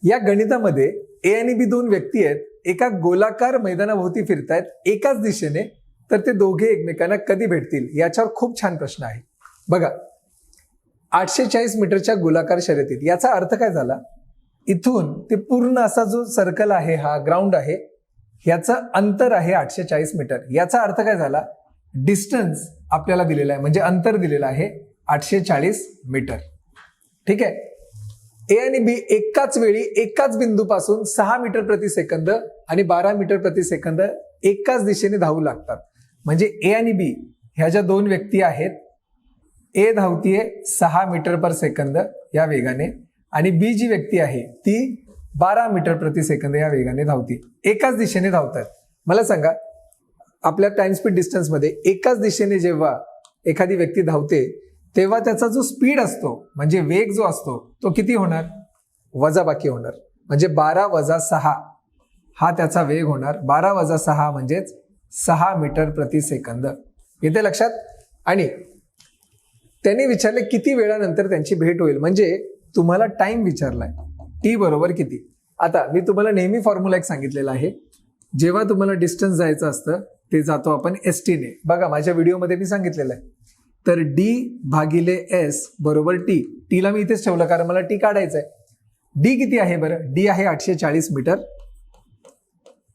या गणितामध्ये ए आणि बी दोन व्यक्ती आहेत, एका गोलाकार मैदानाभोवती फिरतायत एकाच दिशेने, तर ते दोघे एकमेकांना कधी भेटतील याच्यावर खूप छान प्रश्न आहे. बघा, 840 मीटरच्या गोलाकार शर्यतीत याचा अर्थ काय झाला, इथून ते पूर्ण असा जो सर्कल आहे, हा ग्राउंड आहे, याचं अंतर आहे 840 मीटर. याचा अर्थ काय झाला, डिस्टन्स आपल्याला दिलेला आहे, म्हणजे अंतर दिलेलं आहे 840 मीटर. ठीक आहे. ए आणि बी एकाच वेळी एकाच बिंदूपासून 6 मीटर प्रति सेकंद आणि 12 मीटर प्रति सेकंद एकाच दिशेने धावू लागतात. म्हणजे ए आणि बी ह्या ज्या दोन व्यक्ती आहेत, ए धावतीये 6 मीटर पर सेकंद या वेगाने आणि बी जी व्यक्ती आहे ती 12 मीटर प्रति सेकंद या वेगाने धावती, एकाच दिशेने धावतात. मला सांगा, आपल्या टाइम स्पीड डिस्टन्स मध्ये एकाच दिशेने जेव्हा एखादी व्यक्ती धावते तेव्हा त्याचा जो स्पीड असतो, म्हणजे वेग जो असतो, तो किती होणार, वजाबाकी होणार. म्हणजे 12 वजा 6 हा त्याचा वेग होणार. 12 वजा 6 म्हणजेच 6 मीटर प्रति सेकंद. येते लक्षात. आणि त्यांनी विचारले किती वेळानंतर त्यांची भेट होईल, म्हणजे तुम्हाला टाइम विचारलाय, टी बरोबर किती. आता मी तुम्हाला नेहमी फॉर्म्युला एक सांगितलेला आहे, जेव्हा तुम्हाला डिस्टन्स जायचं असतं ते जातो आपण एस टीने. बघा, माझ्या व्हिडिओमध्ये मी सांगितलेलं आहे. तर डी भागिले एस बरोबर टी. टीला मी इथेच ठेवलं कारण मला टी काढायचं आहे. डी किती आहे बरं, डी आहे 840 मीटर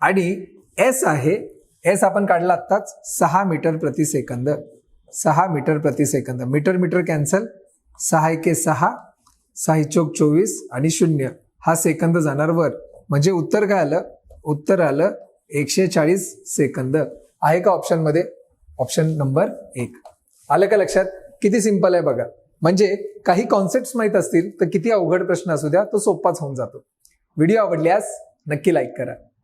आणि एस आहे, एस आपण काढला आत्ताच 6 मीटर प्रति सेकंद. 6 मीटर प्रति सेकंद, मीटर मीटर कॅन्सल, 6 एके 6, 6 चौक 24 आणि 0 हा सेकंद जाणार वर. म्हणजे उत्तर काय आलं, उत्तर आलं 140 सेकंद. आहे का ऑप्शन मध्ये, ऑप्शन नंबर 1. आलं का लक्षात. किती सिंपल आहे बघा. म्हणजे काही कॉन्सेप्ट्स माहित असतील तर किती अवघड प्रश्न असू द्या तो सोपाच होऊन जातो. व्हिडिओ आवडल्यास नक्की लाईक करा.